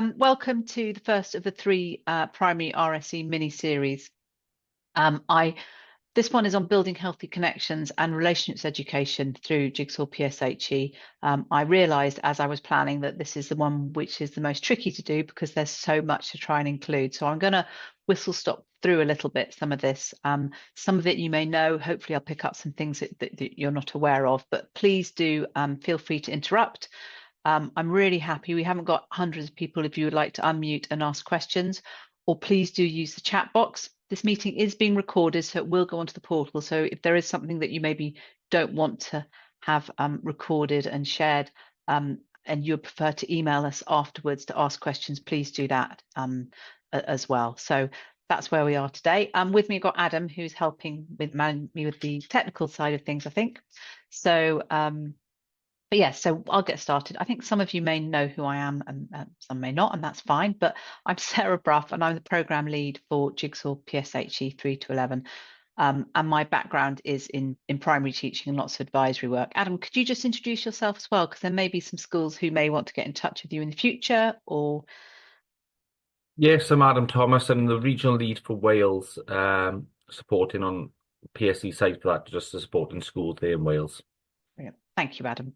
Welcome to the first of the three primary RSE mini-series. This one is on building healthy connections and relationships education through Jigsaw PSHE. I realised as I was planning that this is the one which is the most tricky to do because there's so much to try and include. So I'm going to whistle stop through a little bit some of this. Some of it you may know. Hopefully I'll pick up some things that you're not aware of, but please do feel free to interrupt. I'm really happy. We haven't got hundreds of people. If you would like to unmute and ask questions, or please do use the chat box. This meeting is being recorded, so it will go onto the portal. So if there is something that you maybe don't want to have recorded and shared, and you prefer to email us afterwards to ask questions, please do that as well. So that's where we are today. With me, I've got Adam, who's helping with me with the technical side of things, I think. So but yes, so I'll get started. I think some of you may know who I am and some may not, and that's fine. But I'm Sarah Brough, and I'm the programme lead for Jigsaw PSHE 3 to 11. And my background is in primary teaching and lots of advisory work. Adam, could you just introduce yourself as well? Because there may be some schools who may want to get in touch with you in the future, or... Yes, I'm Adam Thomas. I'm the regional lead for Wales, supporting on PSE side for that, just to supporting schools there in Wales. Thank you, Adam.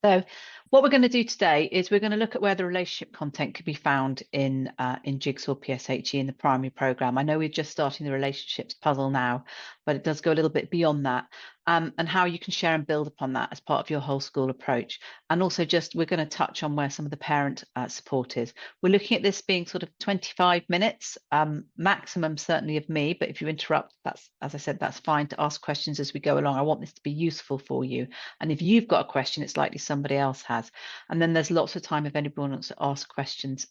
So what we're going to do today is we're going to look at where the relationship content can be found in Jigsaw PSHE in the primary programme. I know we're just starting the relationships puzzle now, but it does go a little bit beyond that, and how you can share and build upon that as part of your whole school approach. And also just we're going to touch on where some of the parent support is. We're looking at this being sort of 25 minutes, maximum certainly of me, but if you interrupt, that's, as I said, that's fine to ask questions as we go along. I want this to be useful for you. And if you've got a question, it's likely somebody else has. And then there's lots of time if anyone wants to ask questions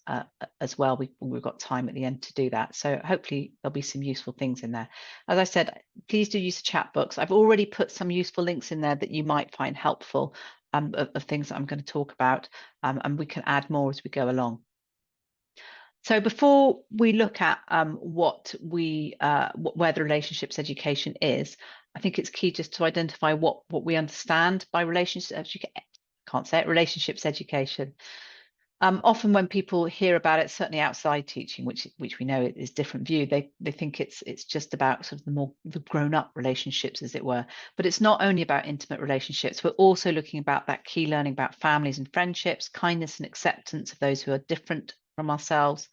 as well. We've got time at the end to do that. So hopefully there'll be some useful things in there. As I said, please do use the chat box. I've already put some useful links in there that you might find helpful of things that I'm going to talk about, and we can add more as we go along. So before we look at where the relationships education is, I think it's key just to identify what we understand by relationships education. Can't say it, relationships education. Often when people hear about it, certainly outside teaching, which we know is different view, they think it's just about sort of the grown-up relationships, as it were. But it's not only about intimate relationships. We're also looking about that key learning about families and friendships, kindness and acceptance of those who are different from ourselves,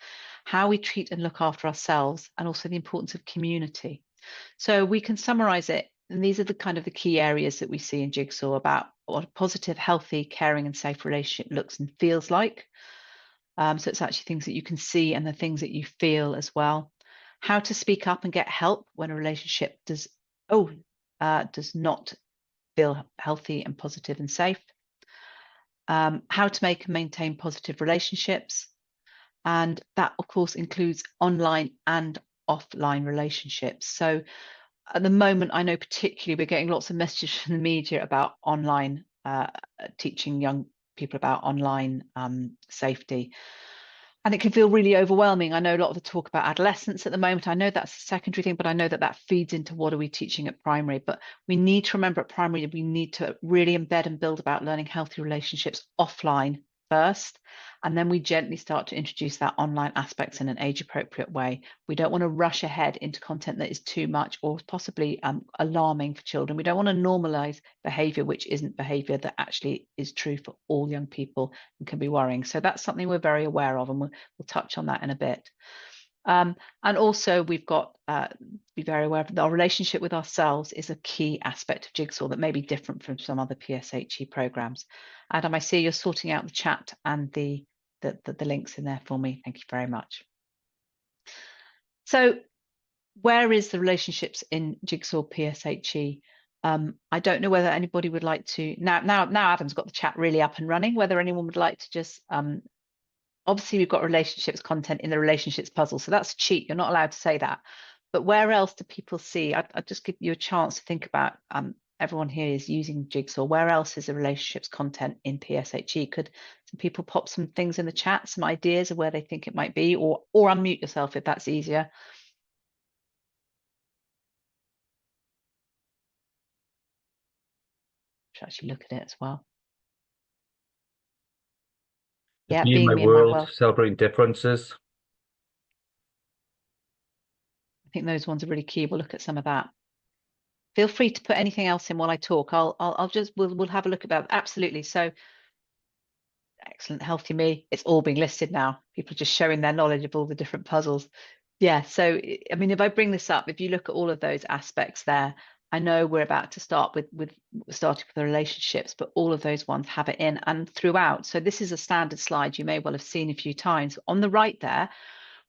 how we treat and look after ourselves, and also the importance of community. So we can summarize it, and these are the kind of the key areas that we see in Jigsaw about what a positive, healthy, caring and safe relationship looks and feels like. So it's actually things that you can see and the things that you feel as well. How to speak up and get help when a relationship does not feel healthy and positive and safe. How to make and maintain positive relationships. And that, of course, includes online and offline relationships. So at the moment, I know particularly we're getting lots of messages from the media about online teaching young people about online safety. And it can feel really overwhelming. I know a lot of the talk about adolescence at the moment. I know that's a secondary thing, but I know that feeds into what are we teaching at primary. But we need to remember at primary, we need to really embed and build about learning healthy relationships offline first, and then we gently start to introduce that online aspects in an age-appropriate way. We don't want to rush ahead into content that is too much or possibly alarming for children. We don't want to normalize behavior which isn't behavior that actually is true for all young people and can be worrying. So that's something we're very aware of, and we'll touch on that in a bit. And also we've got be very aware of our relationship with ourselves is a key aspect of Jigsaw that may be different from some other PSHE programs. Adam, I see you're sorting out the chat and the links in there for me. Thank you very much. So where is the relationships in Jigsaw PSHE? I don't know whether anybody would like to now Adam's got the chat really up and running, whether anyone would like to just obviously we've got relationships content in the relationships puzzle, so that's a cheat. You're not allowed to say that. But where else do people see? I'd just give you a chance to think about, everyone here is using Jigsaw. Where else is the relationships content in PSHE? Could some people pop some things in the chat, some ideas of where they think it might be, or unmute yourself if that's easier. Should actually look at it as well. Yeah, Be in being my me in my world, world. celebrating differences. I think those ones are really key. We'll look at some of that. Feel free to put anything else in while I talk. I'll just we'll have a look at that. Absolutely. So excellent, healthy me. It's all being listed now. People are just showing their knowledge of all the different puzzles. Yeah. So I mean, if I bring this up, if you look at all of those aspects there, I know we're about to start with starting with the relationships, but all of those ones have it in and throughout. So this is a standard slide you may well have seen a few times. On the right there,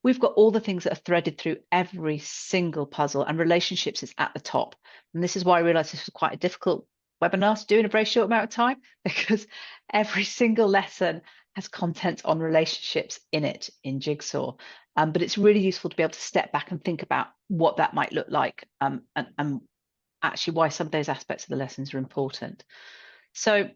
we've got all the things that are threaded through every single puzzle, and relationships is at the top. And this is why I realized this was quite a difficult webinar to do in a very short amount of time, because every single lesson has content on relationships in it in Jigsaw. But it's really useful to be able to step back and think about what that might look like, and actually why some of those aspects of the lessons are important. So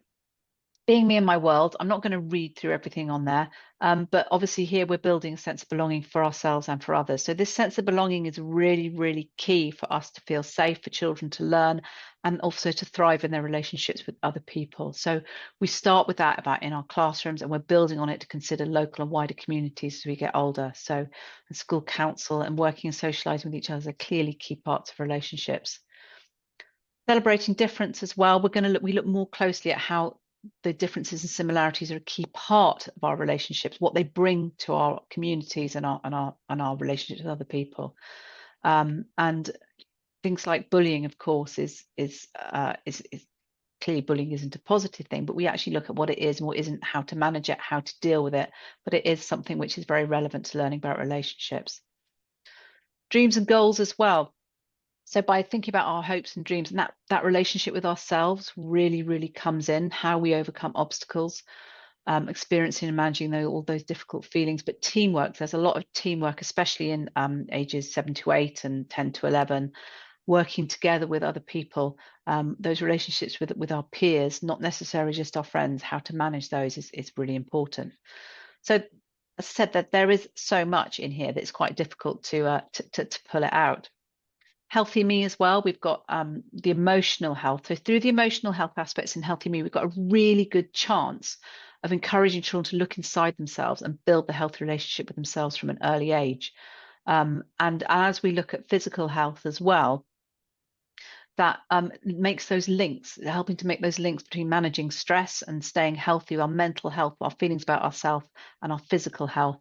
being me in my world, I'm not going to read through everything on there, but obviously here we're building a sense of belonging for ourselves and for others. So this sense of belonging is really, really key for us to feel safe, for children to learn, and also to thrive in their relationships with other people. So we start with that about in our classrooms, and we're building on it to consider local and wider communities as we get older. So school council and working and socializing with each other are clearly key parts of relationships. Celebrating difference as well. We look more closely at how the differences and similarities are a key part of our relationships, what they bring to our communities and our relationships with other people. And things like bullying, of course, is clearly bullying isn't a positive thing, but we actually look at what it is and what isn't, how to manage it, how to deal with it. But it is something which is very relevant to learning about relationships. Dreams and goals as well. So by thinking about our hopes and dreams, and that relationship with ourselves really, really comes in, how we overcome obstacles, experiencing and managing all those difficult feelings. But teamwork, there's a lot of teamwork, especially in ages 7 to 8 and 10 to 11, working together with other people, those relationships with our peers, not necessarily just our friends, how to manage those is really important. So as I said, that there is so much in here that it's quite difficult to pull it out. Healthy Me as well, we've got the emotional health. So through the emotional health aspects in Healthy Me, we've got a really good chance of encouraging children to look inside themselves and build the healthy relationship with themselves from an early age. And as we look at physical health as well, that makes those links, helping to make those links between managing stress and staying healthy, our mental health, our feelings about ourselves, and our physical health.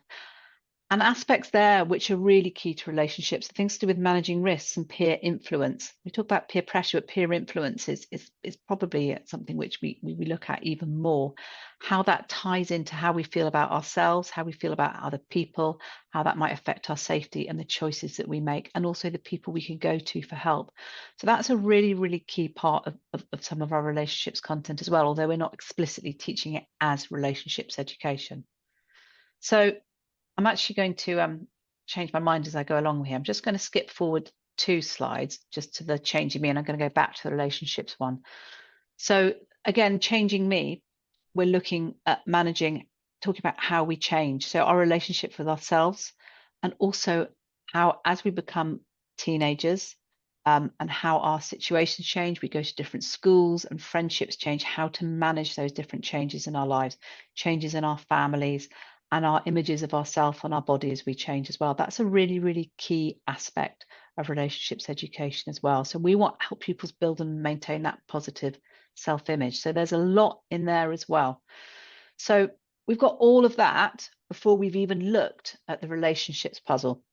And aspects there which are really key to relationships, things to do with managing risks and peer influence. We talk about peer pressure, but peer influence is probably something which we look at even more. How that ties into how we feel about ourselves, how we feel about other people, how that might affect our safety and the choices that we make, and also the people we can go to for help. So that's a really, really key part of some of our relationships content as well, although we're not explicitly teaching it as relationships education. So I'm actually going to change my mind as I go along here. I'm just going to skip forward 2 slides just to the changing me, and I'm going to go back to the relationships one. So again, changing me, we're looking at managing, talking about how we change. So our relationship with ourselves, and also how, as we become teenagers, and how our situations change, we go to different schools and friendships change, how to manage those different changes in our lives, changes in our families, and our images of ourselves and our body as we change as well. That's a really, really key aspect of relationships education as well. So we want to help pupils build and maintain that positive self-image. So there's a lot in there as well. So we've got all of that before we've even looked at the relationships puzzle.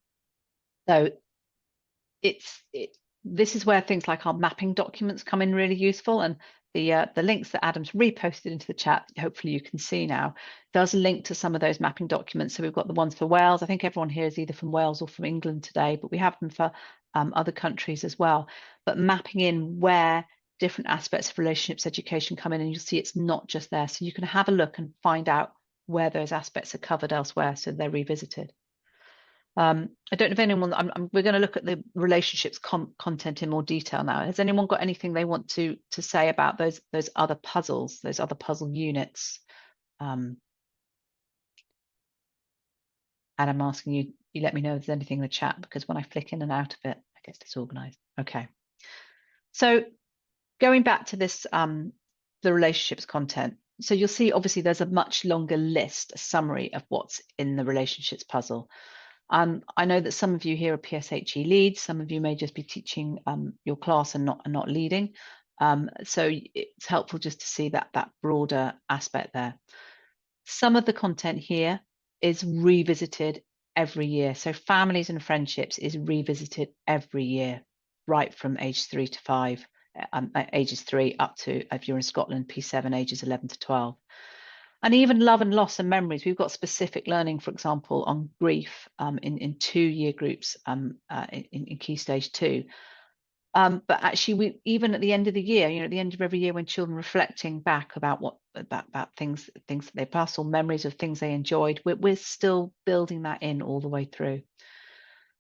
So this is where things like our mapping documents come in really useful, and the links that Adam's reposted into the chat, hopefully you can see now, does link to some of those mapping documents. So we've got the ones for Wales. I think everyone here is either from Wales or from England today, but we have them for other countries as well. But mapping in where different aspects of relationships education come in, and you'll see it's not just there. So you can have a look and find out where those aspects are covered elsewhere, so they're revisited. I don't know if anyone, we're going to look at the relationships content in more detail now. Has anyone got anything they want to say about those other puzzles, those other puzzle units? Adam, asking you let me know if there's anything in the chat, because when I flick in and out of it, I get disorganized. Okay. So going back to this, the relationships content, So you'll see, obviously, there's a much longer list, a summary of what's in the relationships puzzle. I know that some of you here are PSHE leads. Some of you may just be teaching your class and not leading. So it's helpful just to see that broader aspect there. Some of the content here is revisited every year. So families and friendships is revisited every year, right from age 3 to 5, ages 3 up to, if you're in Scotland, P7, ages 11 to 12. And even love and loss and memories. We've got specific learning, for example, on grief in 2-year groups in Key Stage 2. But actually, even at the end of the year, at the end of every year, when children reflecting back about things that they passed, or memories of things they enjoyed, we're still building that in all the way through.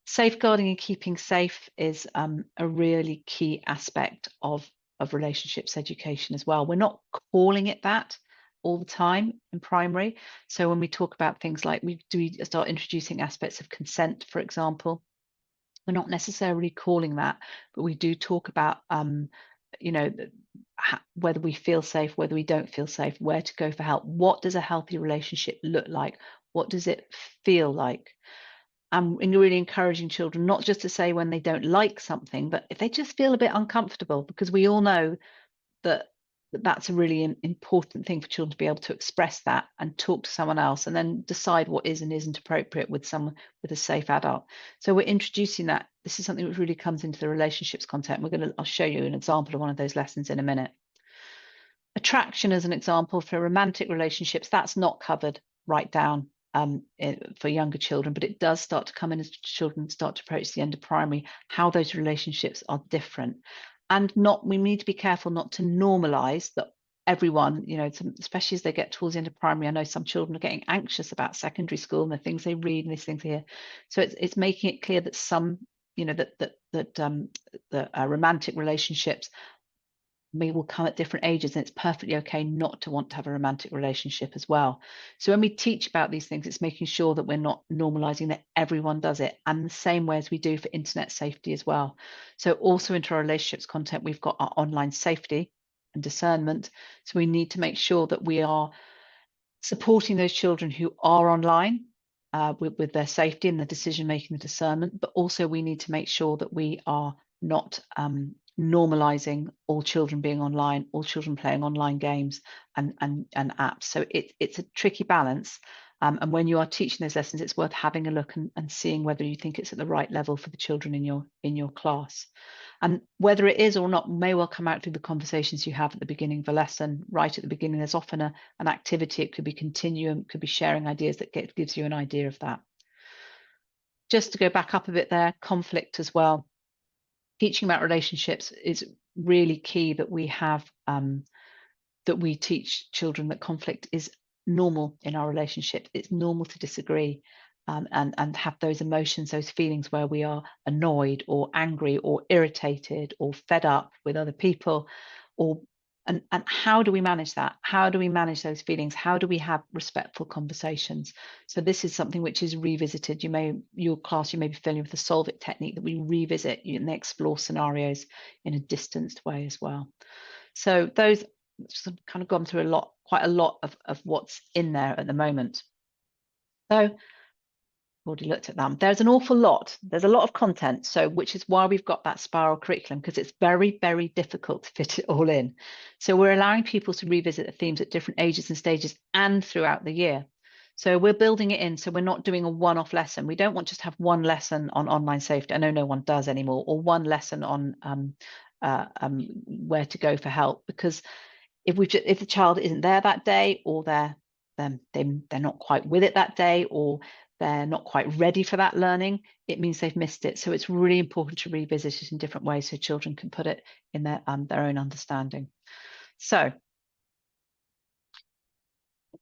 Safeguarding and keeping safe is a really key aspect of relationships education as well. We're not calling it that all the time in primary. So when we talk about things like we start introducing aspects of consent, for example, we're not necessarily calling that, but we do talk about whether we feel safe, whether we don't feel safe, where to go for help. What does a healthy relationship look like? What does it feel like? And really encouraging children not just to say when they don't like something, but if they just feel a bit uncomfortable, because we all know that that's a really important thing for children to be able to express that and talk to someone else, and then decide what is and isn't appropriate with a safe adult. So we're introducing that. This is something which really comes into the relationships content. I'll show you an example of one of those lessons in a minute. Attraction as an example for romantic relationships, that's not covered right down for younger children, but it does start to come in as children start to approach the end of primary, how those relationships are different. And we need to be careful not to normalize that everyone, especially as they get towards the end of primary. I know some children are getting anxious about secondary school and the things they read and these things here. So it's making it clear that some, that romantic relationships will come at different ages, and it's perfectly okay not to want to have a romantic relationship as well. So when we teach about these things, it's making sure that we're not normalizing that everyone does it, and the same way as we do for internet safety as well. So also into our relationships content, we've got our online safety and discernment. So we need to make sure that we are supporting those children who are online with their safety and the decision making, the discernment, but also we need to make sure that we are not normalizing all children being online, all children playing online games and apps. So it's a tricky balance. And when you are teaching those lessons, it's worth having a look and seeing whether you think it's at the right level for the children in your class. And whether it is or not may well come out through the conversations you have at the beginning of a lesson. Right at the beginning, there's often an activity. It could be continuum, it could be sharing ideas that gives you an idea of that. Just to go back up a bit there, conflict as well. Teaching about relationships is really key, that we have that we teach children that conflict is normal in our relationship. It's normal to disagree and have those emotions, those feelings where we are annoyed or angry or irritated or fed up with other people, and how do we manage that? How do we manage those feelings? How do we have respectful conversations? So this is something which is revisited. Your class, you may be familiar with the solve it technique, that we revisit and they explore scenarios in a distanced way as well. So those kind of gone through quite a lot of what's in there at the moment. So already looked at them. There's an awful lot. There's a lot of content, so which is why we've got that spiral curriculum, because it's very, very difficult to fit it all in. So we're allowing people to revisit the themes at different ages and stages and throughout the year. So we're building it in, so we're not doing a one-off lesson. We don't want just to have one lesson on online safety. I know no one does anymore, or one lesson on where to go for help, because if the child isn't there that day, or they're not quite with it that day, or they're not quite ready for that learning, it means they've missed it. So it's really important to revisit it in different ways so children can put it in their own understanding. So I'm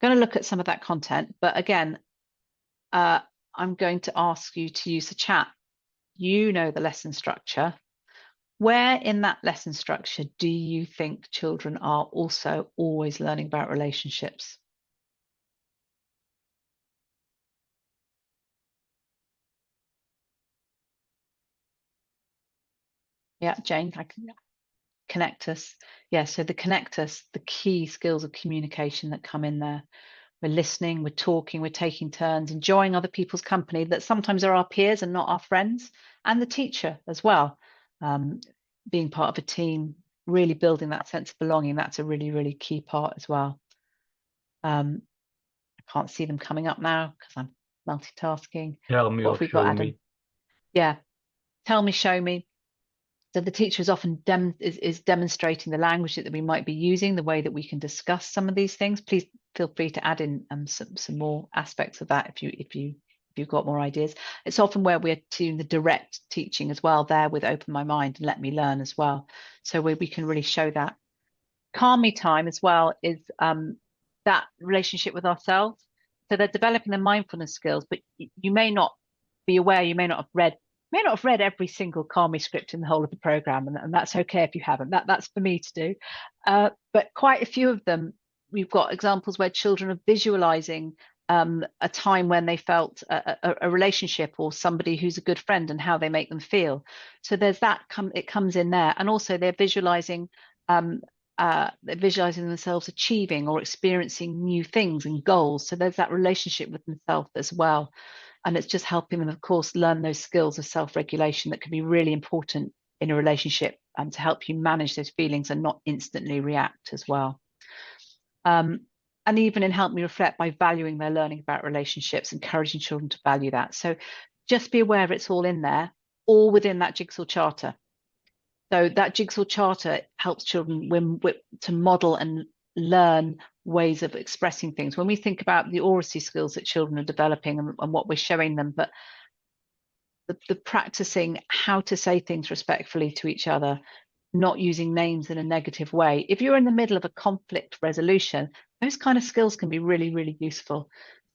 going to look at some of that content, but again, I'm going to ask you to use the chat. You know the lesson structure. Where in that lesson structure do you think children are also always learning about relationships? Yeah, Jane, connect us. Yeah, so the connect us, the key skills of communication that come in there. We're listening, we're talking, we're taking turns, enjoying other people's company that sometimes are our peers and not our friends, and the teacher as well. Being part of a team, really building that sense of belonging, that's a really, really key part as well. I can't see them coming up now because I'm multitasking. Tell me What or have we show got, Adam? me. Yeah, tell me, show me. So the teacher is often is demonstrating the language that we might be using, the way that we can discuss some of these things. Please feel free to add in some more aspects of that if you've got more ideas. It's often where we're doing the direct teaching as well, there with open my mind and let me learn as well. So we can really show that. Calm me time as well is that relationship with ourselves. So they're developing their mindfulness skills, but you may not be aware, you may not have read every single Calm Me script in the whole of the program, and that's okay if you haven't. That's for me to do. But quite a few of them, we've got examples where children are visualizing a time when they felt a relationship or somebody who's a good friend and how they make them feel. So there's that it comes in there, and also um, they're visualizing themselves achieving or experiencing new things and goals. So there's that relationship with themselves as well. And it's just helping them, of course, learn those skills of self-regulation that can be really important in a relationship and to help you manage those feelings and not instantly react as well. And even in help me reflect by valuing their learning about relationships, encouraging children to value that. So just be aware it's all in there, all within that Jigsaw charter. So that Jigsaw charter helps children to model and learn ways of expressing things. When we think about the RSE skills that children are developing and what we're showing them, but the practicing how to say things respectfully to each other, not using names in a negative way. If you're in the middle of a conflict resolution, those kind of skills can be really, really useful.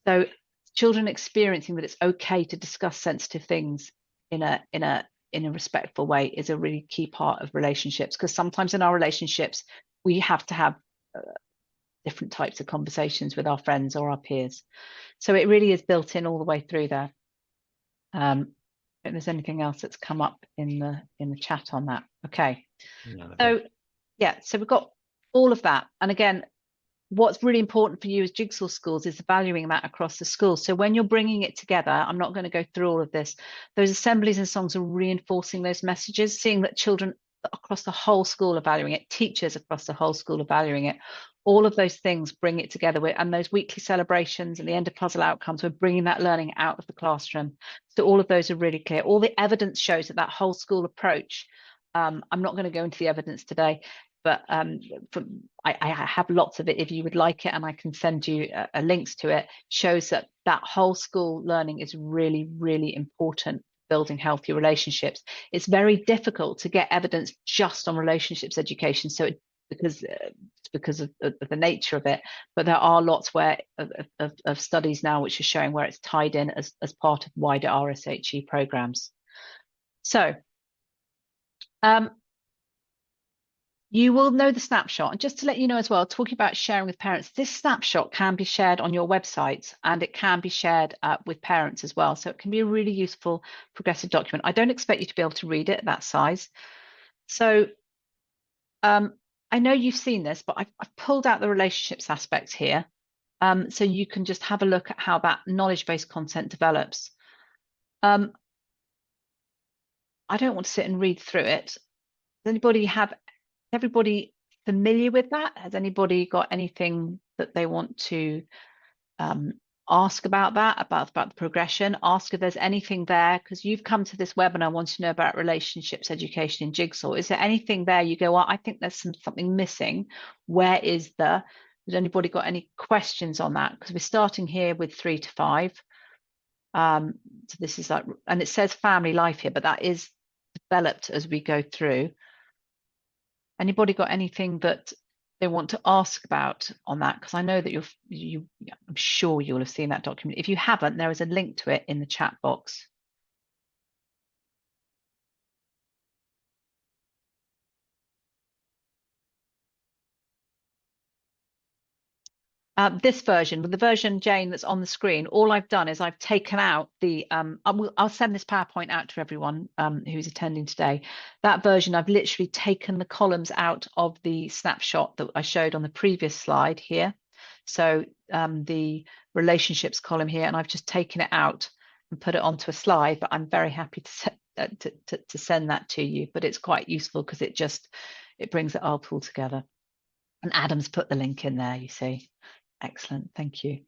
So children experiencing that it's okay to discuss sensitive things in a respectful way is a really key part of relationships, because sometimes in our relationships we have to have different types of conversations with our friends or our peers. So it really is built in all the way through there. I don't think there's anything else that's come up in the chat on that. Okay. So yeah, so we've got all of that. And again, what's really important for you as Jigsaw schools is valuing that across the school. So when you're bringing it together, I'm not going to go through all of this. Those assemblies and songs are reinforcing those messages, seeing that children across the whole school are valuing it, teachers across the whole school are valuing it. All of those things bring it together and those weekly celebrations and the end of puzzle outcomes, we're bringing that learning out of the classroom. So all of those are really clear. All the evidence shows that whole school approach, I'm not going to go into the evidence today, but I have lots of it if you would like it, and I can send you links to it, shows that whole school learning is really, really important, building healthy relationships. It's very difficult to get evidence just on relationships education, so because of the nature of it, but there are lots of studies now which are showing where it's tied in as part of wider RSHE programs. So you will know the snapshot. And just to let you know as well, talking about sharing with parents, this snapshot can be shared on your website and it can be shared with parents as well. So it can be a really useful progressive document. I don't expect you to be able to read it at that size. So I know you've seen this, but I've pulled out the relationships aspects here. So you can just have a look at how that knowledge-based content develops. I don't want to sit and read through it. Does everybody familiar with that? Has anybody got anything that they want to ask about that, about the progression? Ask if there's anything there, because you've come to this webinar wanting to know about relationships education in Jigsaw. Is there anything there you go, well, I think there's something missing? Where is has anybody got any questions on that? Because we're starting here with 3 to 5. So this is like, and it says family life here, but that is developed as we go through. Anybody got anything that they want to ask about on that? Because I know that I'm sure you'll have seen that document. If you haven't, there is a link to it in the chat box. This version, with the version, Jane, that's on the screen, all I've done is I've taken out the, I'll send this PowerPoint out to everyone who's attending today. That version, I've literally taken the columns out of the snapshot that I showed on the previous slide here. So the relationships column here, and I've just taken it out and put it onto a slide, but I'm very happy to send that to you. But it's quite useful because it brings it all together. And Adam's put the link in there, you see. Excellent, thank you.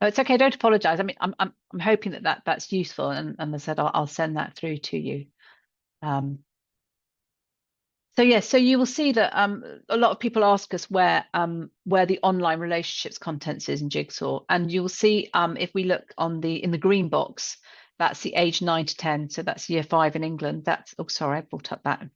Oh, it's okay, don't apologize. I mean, I'm hoping that's useful, and as I said, I'll send that through to you. So yes, so you will see that a lot of people ask us where the online relationships contents is in Jigsaw, and you will see if we look in the green box, that's the age 9 to 10, so that's year 5 in England. That's, oh sorry, I brought up that.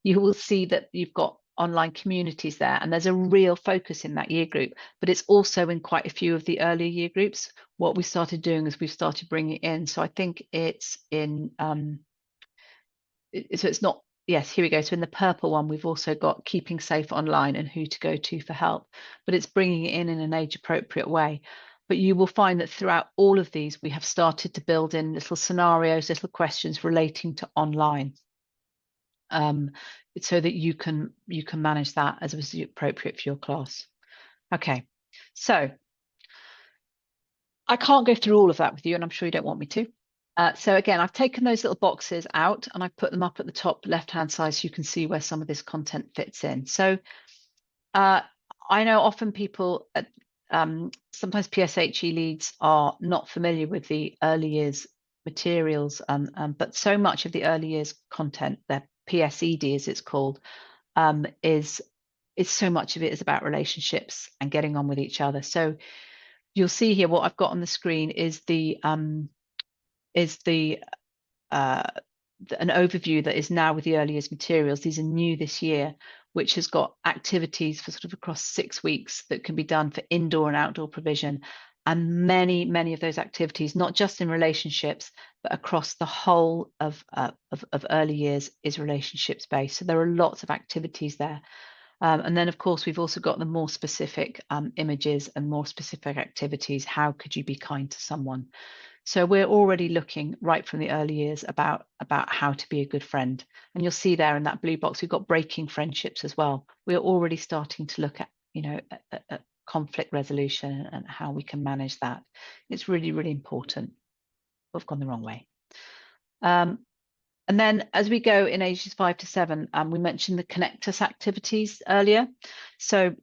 You will see that you've got online communities there, and there's a real focus in that year group, but it's also in quite a few of the earlier year groups. What we started doing is we've started bringing it in, so I think it's in so it's not, yes, here we go. So in the purple one, we've also got keeping safe online and who to go to for help, but it's bringing it in an age appropriate way. But you will find that throughout all of these, we have started to build in little scenarios, little questions relating to online. So that you can manage that as was appropriate for your class. Okay, so I can't go through all of that with you, and I'm sure you don't want me to. So again, I've taken those little boxes out and I've put them up at the top left-hand side so you can see where some of this content fits in. So I know often people, sometimes PSHE leads are not familiar with the early years materials, but so much of the early years content, their PSED as it's called, is so much of it is about relationships and getting on with each other. So you'll see here what I've got on the screen is an overview that is now with the early years materials. These are new this year, which has got activities for sort of across 6 weeks that can be done for indoor and outdoor provision. And many of those activities, not just in relationships, but across the whole of early years, is relationships based. So there are lots of activities there. And then, of course, we've also got the more specific images and more specific activities. How could you be kind to someone? So we're already looking right from the early years about how to be a good friend. And you'll see there in that blue box, we've got breaking friendships as well. We're already starting to look at, at conflict resolution and how we can manage that. It's really, really important. We've gone the wrong way. And then as we go in ages 5 to 7, we mentioned the Connect Us activities earlier. So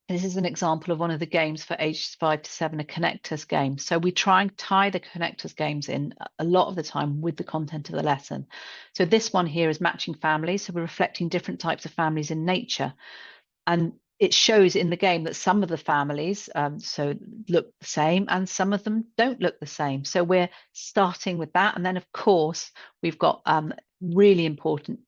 this is an example of one of the games for ages 5 to 7, a Connect Us game. So we try and tie the Connect Us games in a lot of the time with the content of the lesson. So this one here is matching families. So we're reflecting different types of families in nature. And it shows in the game that some of the families look the same and some of them don't look the same. So we're starting with that. And then, of course, we've got really important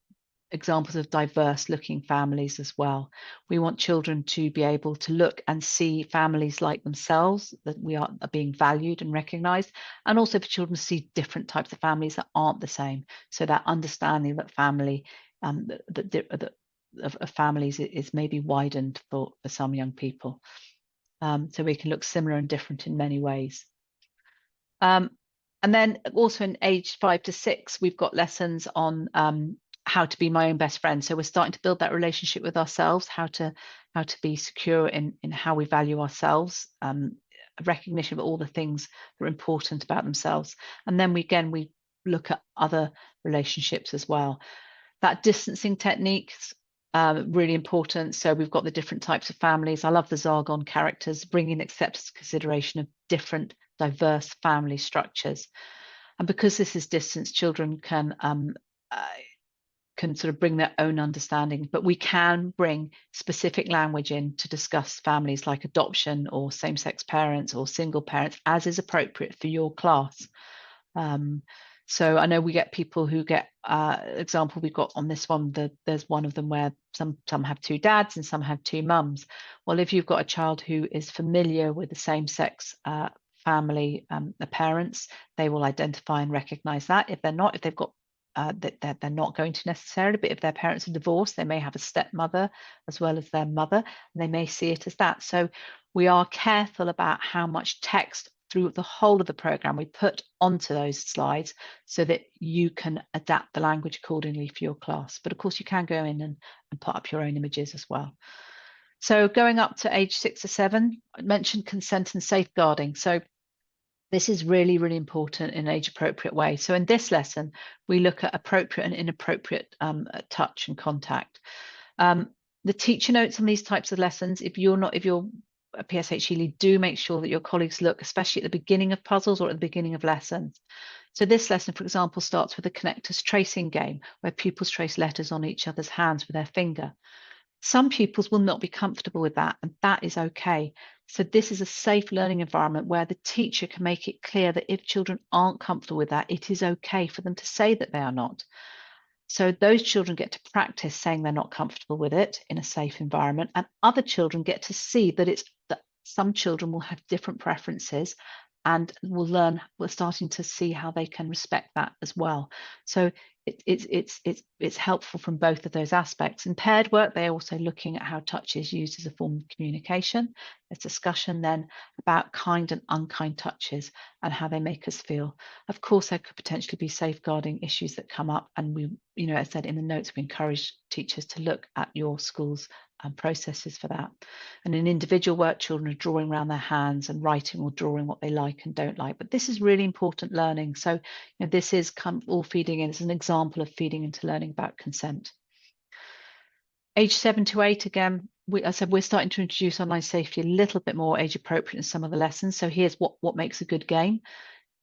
examples of diverse looking families as well. We want children to be able to look and see families like themselves, that we are being valued and recognized, and also for children to see different types of families that aren't the same. So that understanding that family, of families is maybe widened for some young people. So we can look similar and different in many ways. And then also in age 5 to 6, we've got lessons on how to be my own best friend. So we're starting to build that relationship with ourselves, how to be secure in how we value ourselves, a recognition of all the things that are important about themselves. And then we look at other relationships as well. That distancing techniques, really important. So we've got the different types of families. I love the Zargon characters, bringing acceptance consideration of different diverse family structures. And because this is distance, children can sort of bring their own understanding, but we can bring specific language in to discuss families like adoption or same-sex parents or single parents as is appropriate for your class. So I know we get people who get, example we've got on this one, there's one of them where some have 2 dads and some have 2 mums. Well, if you've got a child who is familiar with the same-sex family, the parents, they will identify and recognize that. If they're not, if they've got that they're not going to necessarily, but if their parents are divorced, they may have a stepmother as well as their mother, and they may see it as that. So we are careful about how much text through the whole of the program we put onto those slides so that you can adapt the language accordingly for your class. But of course, you can go in and put up your own images as well. So going up to age 6 or 7, I mentioned consent and safeguarding. So this is really, really important in an age-appropriate way. So in this lesson, we look at appropriate and inappropriate touch and contact. The teacher notes on these types of lessons, if you're a PSHE lead, do make sure that your colleagues look, especially at the beginning of puzzles or at the beginning of lessons. So this lesson, for example, starts with a connectors tracing game where pupils trace letters on each other's hands with their finger. Some pupils will not be comfortable with that, and that is okay. So this is a safe learning environment where the teacher can make it clear that if children aren't comfortable with that, it is okay for them to say that they are not. So those children get to practice saying they're not comfortable with it in a safe environment, and other children get to see that some children will have different preferences and we're starting to see how they can respect that as well. So it's helpful from both of those aspects. In paired work, they're also looking at how touch is used as a form of communication. There's discussion then about kind and unkind touches and how they make us feel. Of course, there could potentially be safeguarding issues that come up, and we, as I said in the notes, we encourage teachers to look at your school's processes for that. And in individual work, children are drawing around their hands and writing or drawing what they like and don't like. But this is really important learning. So this is all feeding in. It's an example of feeding into learning about consent. Age 7 to 8, again, I said we're starting to introduce online safety a little bit more age appropriate in some of the lessons. So here's what makes a good game.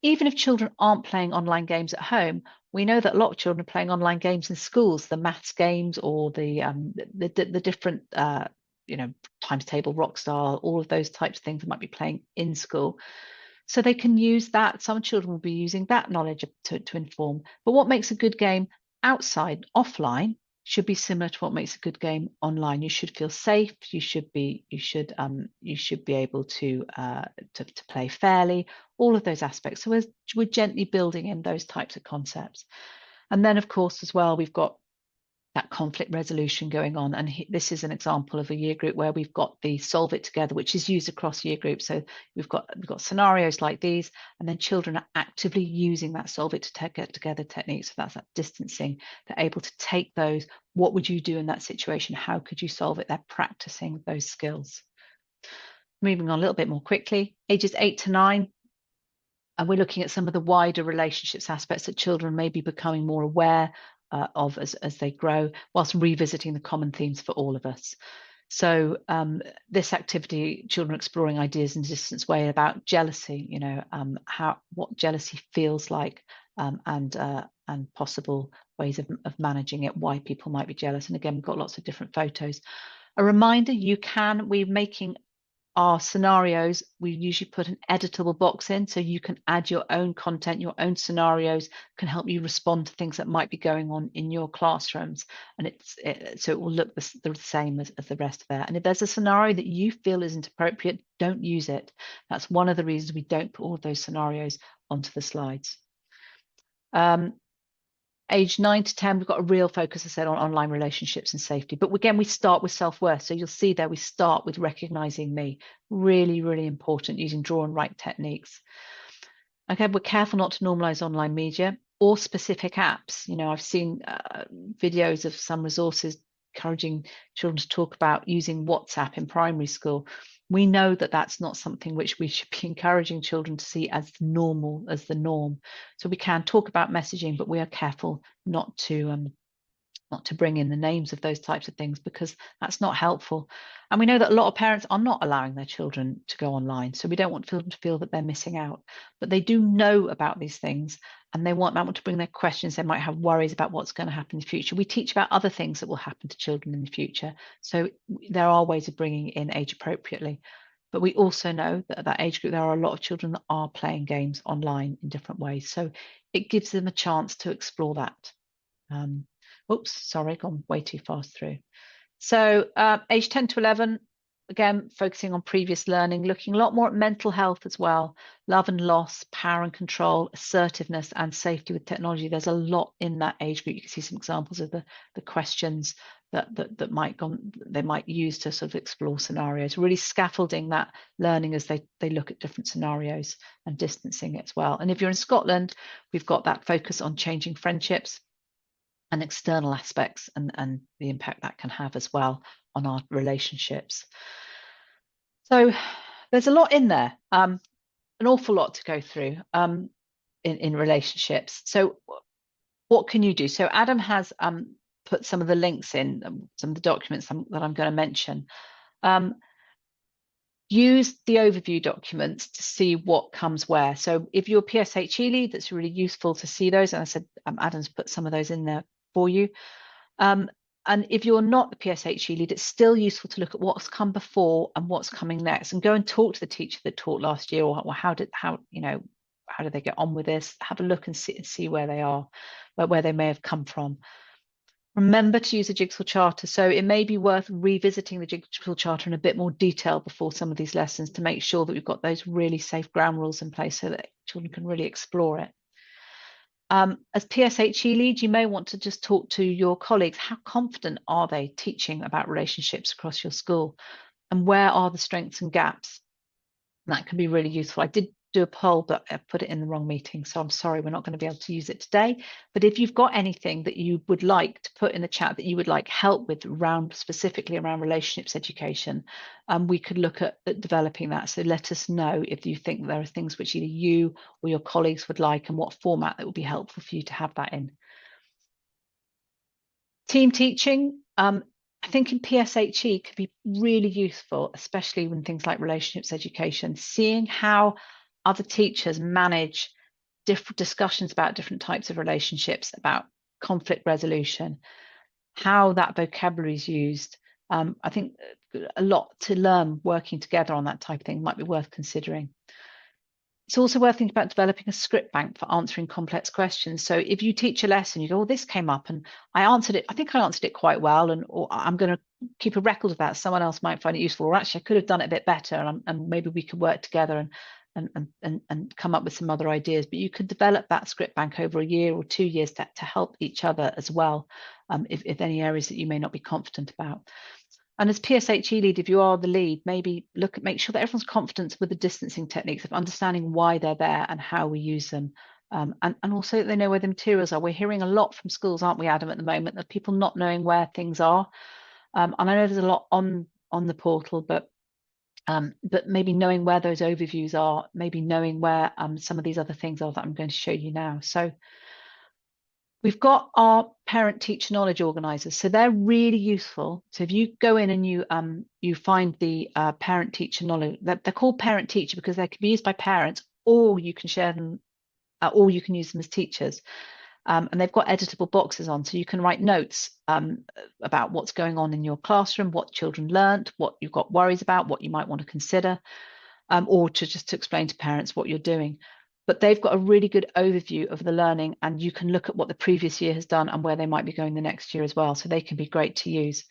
Even if children aren't playing online games at home, we know that a lot of children are playing online games in schools, the maths games or the different, times table, Rockstar, all of those types of things that might be playing in school. So they can use that. Some children will be using that knowledge to inform. But what makes a good game outside, offline, should be similar to what makes a good game online. You should feel safe. You should be able to play fairly. All of those aspects. So we're gently building in those types of concepts. And then, of course, as well, we've got that conflict resolution going on. And this is an example of a year group where we've got the solve it together, which is used across year groups. So we've got scenarios like these, and then children are actively using that solve it together technique. So that's that distancing. They're able to take those. What would you do in that situation? How could you solve it? They're practicing those skills. Moving on a little bit more quickly, ages 8 to 9. And we're looking at some of the wider relationships aspects that children may be becoming more aware of as they grow, whilst revisiting the common themes for all of us. So this activity, children exploring ideas in a distance way about jealousy, what jealousy feels like, and possible ways of managing it, why people might be jealous. And again, we've got lots of different photos. A reminder, we're making our scenarios, we usually put an editable box in so you can add your own content, your own scenarios can help you respond to things that might be going on in your classrooms. And so it will look the same as the rest of that. And if there's a scenario that you feel isn't appropriate, don't use it. That's one of the reasons we don't put all of those scenarios onto the slides. Age 9 to 10, we've got a real focus, I said, on online relationships and safety. But again, we start with self-worth. So you'll see there, we start with recognizing me. Really, really important, using draw and write techniques. Okay, we're careful not to normalize online media or specific apps. I've seen videos of some resources encouraging children to talk about using WhatsApp in primary school. We know that that's not something which we should be encouraging children to see as normal, as the norm. So we can talk about messaging, but we are careful not to bring in the names of those types of things, because that's not helpful. And we know that a lot of parents are not allowing their children to go online. So we don't want them to feel that they're missing out. But they do know about these things, and they might want to bring their questions. They might have worries about what's going to happen in the future. We teach about other things that will happen to children in the future. So there are ways of bringing it in age appropriately. But we also know that at that age group, there are a lot of children that are playing games online in different ways. So it gives them a chance to explore that. Oops, sorry, gone way too fast through. So age 10 to 11, again, focusing on previous learning, looking a lot more at mental health as well, love and loss, power and control, assertiveness, and safety with technology. There's a lot in that age group. You can see some examples of the questions that they might use to sort of explore scenarios, really scaffolding that learning as they look at different scenarios and distancing it as well. And if you're in Scotland, we've got that focus on changing friendships and external aspects and the impact that can have as well on our relationships. So there's a lot in there, an awful lot to go through in relationships. So what can you do? So Adam has put some of the links in, some of the documents that I'm going to mention. Use the overview documents to see what comes where. So if you're a PSHE lead, that's really useful to see those. And I said, Adam's put some of those in there for you. And if you're not the PSHE lead, it's still useful to look at what's come before and what's coming next, and go and talk to the teacher that taught last year, or how did they get on with this? Have a look and see where they are, where they may have come from. Remember to use a Jigsaw charter. So it may be worth revisiting the Jigsaw charter in a bit more detail before some of these lessons to make sure that we've got those really safe ground rules in place so that children can really explore it. As PSHE lead, you may want to just talk to your colleagues. How confident are they teaching about relationships across your school? And where are the strengths and gaps? And that can be really useful. I did do a poll, but I put it in the wrong meeting. So I'm sorry, we're not going to be able to use it today. But if you've got anything that you would like to put in the chat that you would like help with specifically around relationships education, we could look at developing that. So let us know if you think there are things which either you or your colleagues would like, and what format that would be helpful for you to have that in. Team teaching, I think in PSHE could be really useful, especially when things like relationships education, seeing how other teachers manage different discussions about different types of relationships, about conflict resolution, how that vocabulary is used. I think a lot to learn working together on that type of thing might be worth considering. It's also worth thinking about developing a script bank for answering complex questions. So if you teach a lesson, you go, oh, this came up and I answered it. I think I answered it quite well, or I'm going to keep a record of that. Someone else might find it useful, or actually I could have done it a bit better, and maybe we could work together and come up with some other ideas. But you could develop that script bank over a year or 2 years to help each other as well, if any areas that you may not be confident about. And as PSHE lead, if you are the lead, maybe make sure that everyone's confident with the distancing techniques, of understanding why they're there and how we use them. And also that they know where the materials are. We're hearing a lot from schools, aren't we, Adam, at the moment, of people not knowing where things are. And I know there's a lot on the portal, but maybe knowing where those overviews are, maybe knowing where some of these other things are that I'm going to show you now. So we've got our parent-teacher knowledge organisers, so they're really useful. So if you go in and you find the parent-teacher knowledge, they're called parent-teacher because they can be used by parents, or you can share them, or you can use them as teachers. And they've got editable boxes on, so you can write notes about what's going on in your classroom, what children learnt, what you've got worries about, what you might want to consider, or to explain to parents what you're doing. But they've got a really good overview of the learning, and you can look at what the previous year has done and where they might be going the next year as well. So they can be great to use.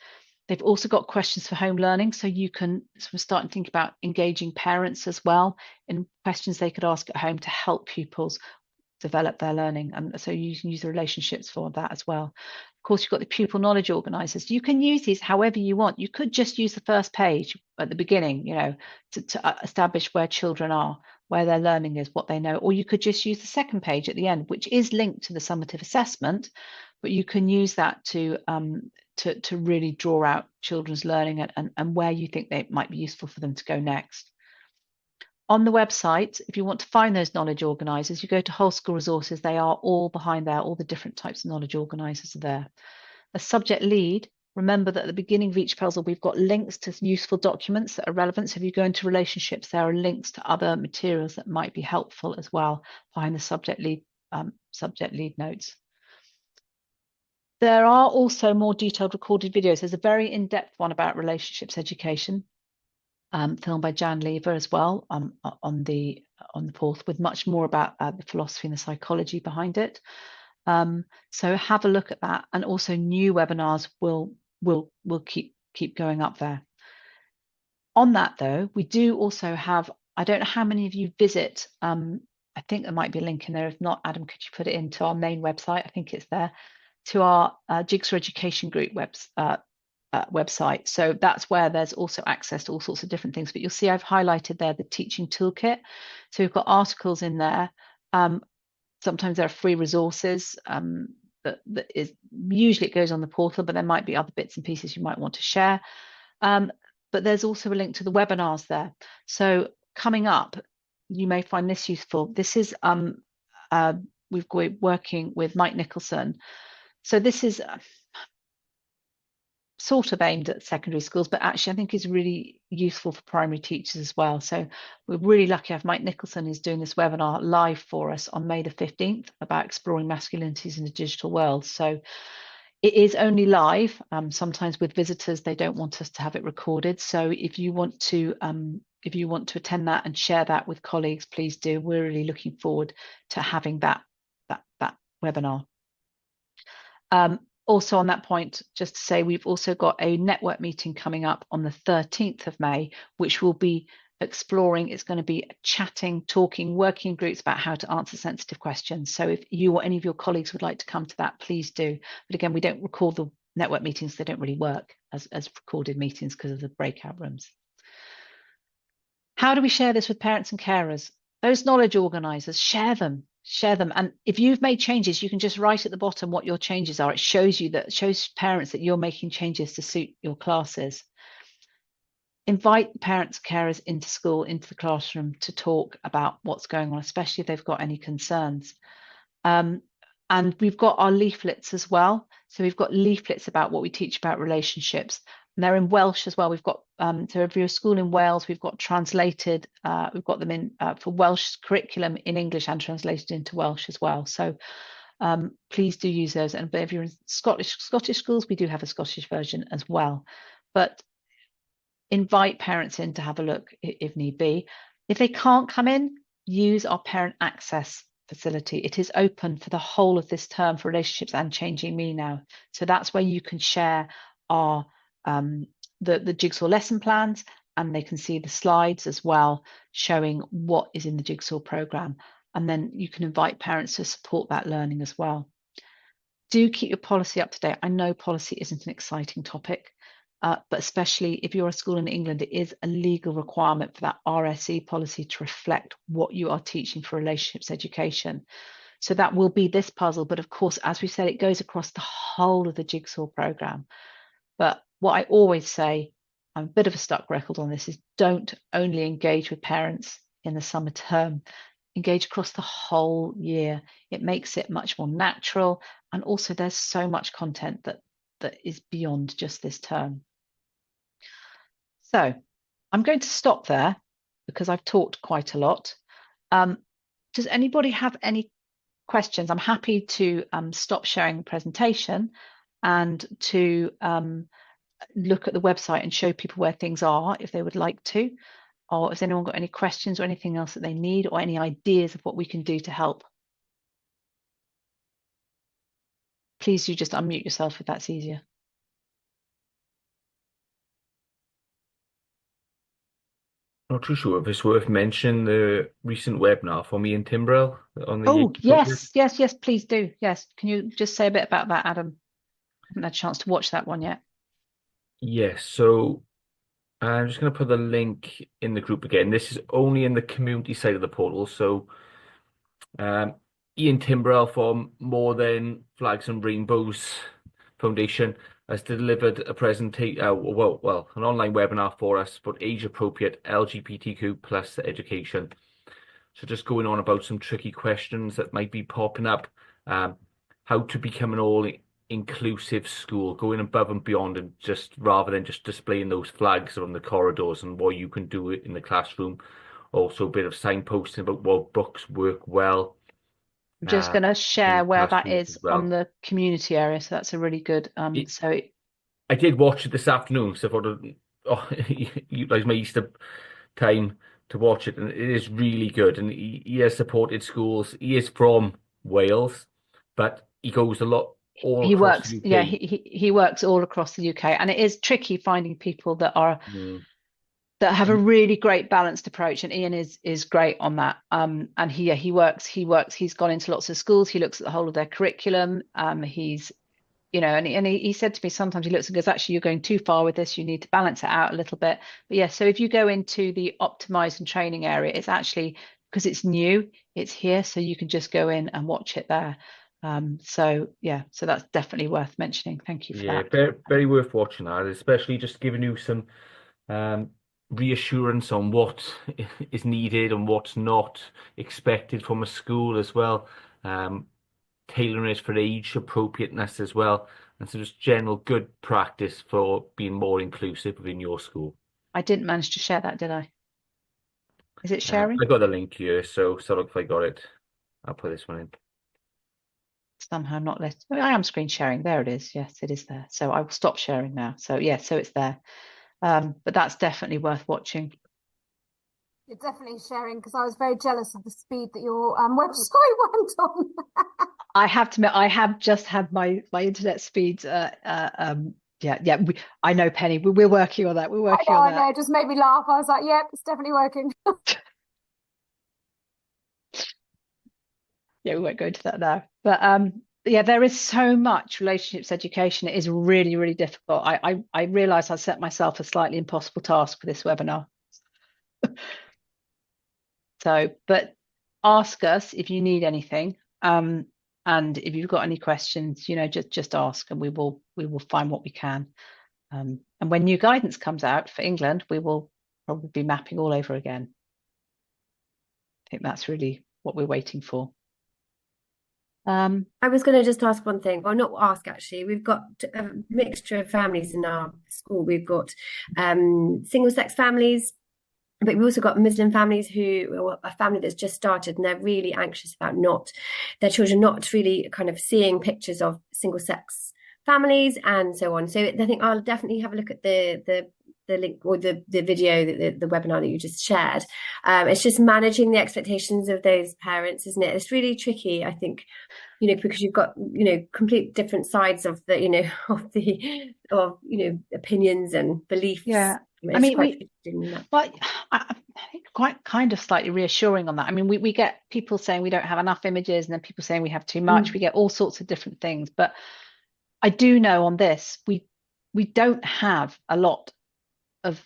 They've also got questions for home learning, so you can sort of start and think about engaging parents as well in questions they could ask at home to help pupils develop their learning. And so you can use the relationships for that as well. Of course, you've got the pupil knowledge organisers. You can use these however you want. You could just use the first page at the beginning, to establish where children are, where their learning is, what they know, or you could just use the second page at the end, which is linked to the summative assessment, but you can use that to really draw out children's learning and where you think they might be useful for them to go next. On the website, if you want to find those knowledge organisers, you go to Whole School Resources. They are all behind there. All the different types of knowledge organisers are there. As subject lead, remember that at the beginning of each puzzle, we've got links to useful documents that are relevant. So if you go into relationships, there are links to other materials that might be helpful as well behind the subject lead notes. There are also more detailed recorded videos. There's a very in-depth one about relationships education, filmed by Jan Lever as well, on the portal, with much more about the philosophy and the psychology behind it. So have a look at that, and also new webinars will keep going up there. On that though, we do also have, I don't know how many of you visit, I think there might be a link in there. If not, Adam, could you put it into our main website? I think it's there, to our Jigsaw Education Group website. So that's where there's also access to all sorts of different things. But you'll see I've highlighted there the teaching toolkit. So we've got articles in there. Sometimes there are free resources that is usually it goes on the portal, but there might be other bits and pieces you might want to share. But there's also a link to the webinars there. So coming up, you may find this useful. This is we're working with Mike Nicholson. So this is sort of aimed at secondary schools, but actually I think is really useful for primary teachers as well. So we're really lucky to have Mike Nicholson is doing this webinar live for us on May the 15th about exploring masculinities in the digital world. So it is only live. Sometimes with visitors, they don't want us to have it recorded. So if you want to attend that and share that with colleagues, please do. We're really looking forward to having that webinar. Also on that point, just to say, we've also got a network meeting coming up on the 13th of May, which will be exploring, it's going to be chatting, talking, working groups about how to answer sensitive questions. So if you or any of your colleagues would like to come to that, please do. But again, we don't record the network meetings. They don't really work as recorded meetings because of the breakout rooms. How do we share this with parents and carers? Those knowledge organisers, share them. And if you've made changes, you can just write at the bottom what your changes are. It shows parents that you're making changes to suit your classes. Invite parents, carers into school, into the classroom to talk about what's going on, especially if they've got any concerns. And we've got our leaflets as well. So we've got leaflets about what we teach about relationships. And they're in Welsh as well. We've got, so if you're a school in Wales, we've got translated, we've got them in for Welsh curriculum in English and translated into Welsh as well. So please do use those. And if you're in Scottish schools, we do have a Scottish version as well. But invite parents in to have a look if need be. If they can't come in, use our parent access facility. It is open for the whole of this term for relationships and changing me now. So that's where you can share our the Jigsaw lesson plans, and they can see the slides as well, showing what is in the Jigsaw program. And then you can invite parents to support that learning as well. Do keep your policy up to date. I know policy isn't an exciting topic, but especially if you're a school in England, it is a legal requirement for that RSE policy to reflect what you are teaching for relationships education. So that will be this puzzle. But of course, as we said, it goes across the whole of the Jigsaw program. But what I always say, I'm a bit of a stuck record on this, is don't only engage with parents in the summer term, engage across the whole year. It makes it much more natural. And also there's so much content that is beyond just this term. So I'm going to stop there because I've talked quite a lot. Does anybody have any questions? I'm happy to stop sharing the presentation and to look at the website and show people where things are if they would like to. Or has anyone got any questions or anything else that they need, or any ideas of what we can do to help? Please do just unmute yourself if that's easier. Not too sure if it's worth mentioning the recent webinar for me and Timbrel on the. Oh, yes, please do. Yes. Can you just say a bit about that, Adam? I haven't had a chance to watch that one yet. Yes, so I'm just going to put the link in the group again. This is only in the community side of the portal. So Ian Timbrell from More Than Flags and Rainbows Foundation has delivered a presentation, an online webinar for us for age-appropriate LGBTQ plus education. So just going on about some tricky questions that might be popping up, how to become an all-inclusive school, going above and beyond, and just rather than just displaying those flags on the corridors, and what you can do in the classroom. Also a bit of signposting about what books work well. I'm just going to share where that is well on the community area. So that's a really good. I did watch it this afternoon, so I thought utilize my Easter time to watch it, and it is really good. And he has supported schools. He is from Wales, but he goes a lot all he across works. the UK. Yeah, he works all across the UK, and it is tricky finding people that are that have a really great balanced approach, and Ian is great on that. And he works. He's gone into lots of schools. He looks at the whole of their curriculum. He's and he said to me sometimes he looks and goes, actually, you're going too far with this. You need to balance it out a little bit. But yeah, so if you go into the optimize and training area, it's actually because it's new, it's here, so you can just go in and watch it there. So yeah, so that's definitely worth mentioning. Thank you for Yeah, that. very, very worth watching that, especially just giving you some reassurance on what is needed and what's not expected from a school as well. Tailoring it for age appropriateness as well, and so just general good practice for being more inclusive within your school. I didn't manage to share that, did I? Is it sharing? I got the link here, so look if I got it. I'll put this one in. Somehow not let. I am screen sharing. There it is. Yes, it is there. So I will stop sharing now. So yeah, so it's there. But that's definitely worth watching. You're definitely sharing because I was very jealous of the speed that your website went on. I have to admit, I have just had my internet speeds. Yeah. I know, Penny. We're working on that. We're working on that. I know. It just made me laugh. I was like, "Yep, it's definitely working." Yeah, we won't go into that now. But yeah, there is so much relationships education. It is really, really difficult. I realize I set myself a slightly impossible task for this webinar. So, but ask us if you need anything. And if you've got any questions, just ask, and we will find what we can. And when new guidance comes out for England, we will probably be mapping all over again. I think that's really what we're waiting for. I was going to just ask one thing, or not ask actually. We've got a mixture of families in our school. We've got single-sex families, but we've also got Muslim families or a family that's just started, and they're really anxious about their children not really kind of seeing pictures of single-sex families and so on. So I think I'll definitely have a look at the link or the video, the webinar that you just shared. It's just managing the expectations of those parents, isn't it? It's really tricky, I think, because you've got, complete different sides of the, of opinions and beliefs. Yeah. It's I mean, I think quite kind of slightly reassuring on that. I mean, we get people saying we don't have enough images, and then people saying we have too much. We get all sorts of different things. But I do know on this, we don't have a lot of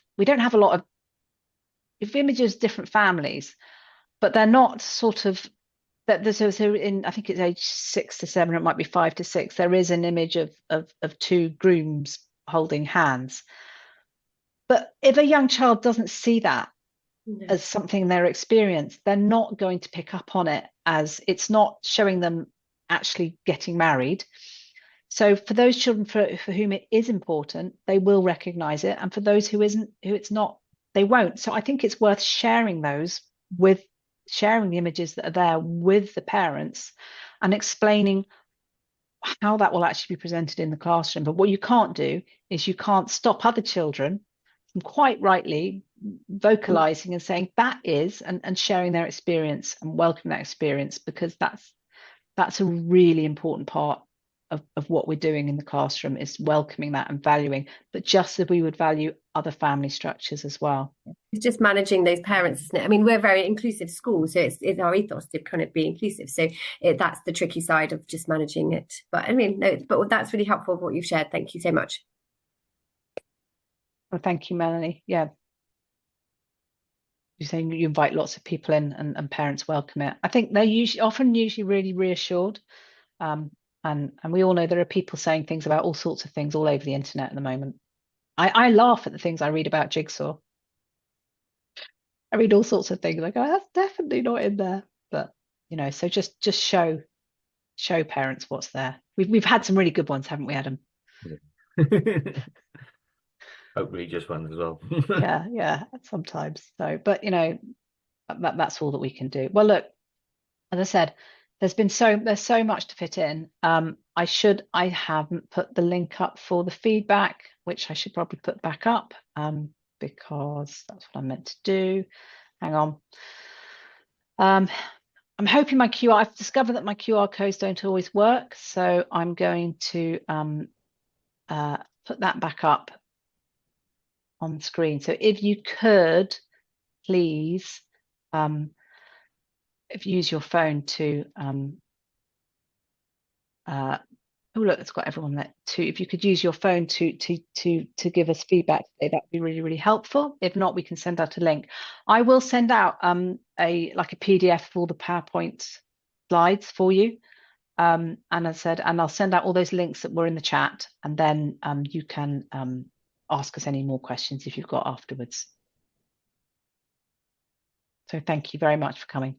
images, different families, but they're not sort of that. There's in, I think it's age 6 to 7, or it might be 5 to 6. There is an image of two grooms holding hands. But if a young child doesn't see that as something they're experienced, they're not going to pick up on it, as it's not showing them actually getting married. So for those children for whom it is important, they will recognize it. And for those who it's not, they won't. So I think it's worth sharing the images that are there with the parents and explaining how that will actually be presented in the classroom. But what you can't do is you can't stop other children from quite rightly vocalizing and saying that is, and sharing their experience and welcoming that experience, because that's a really important part of what we're doing in the classroom, is welcoming that and valuing, but just as we would value other family structures as well. It's just managing those parents, isn't it? I mean, we're a very inclusive school, so it's our ethos to kind of be inclusive. So that's the tricky side of just managing it. But I mean, no, but that's really helpful what you've shared. Thank you so much. Well, thank you, Melanie. Yeah. You're saying you invite lots of people in, and parents welcome it. I think they're usually really reassured. And we all know there are people saying things about all sorts of things all over the internet at the moment. I laugh at the things I read about Jigsaw. I read all sorts of things. I go, that's definitely not in there. But so just show parents what's there. We've had some really good ones, haven't we, Adam? Outrageous ones as well. yeah, sometimes. So, but that's all that we can do. Well, look, as I said, there's so much to fit in. I haven't put the link up for the feedback, which I should probably put back up, because that's what I meant to do. Hang on. I'm hoping I've discovered that my QR codes don't always work, so I'm going to put that back up on the screen. So if you could, please, if you use your phone to, oh look, it's got everyone there too. If you could use your phone to give us feedback today, that would be really, really helpful. If not, we can send out a link. I will send out a PDF of all the PowerPoint slides for you. And as I said, and I'll send out all those links that were in the chat, and then you can ask us any more questions if you've got afterwards. So thank you very much for coming.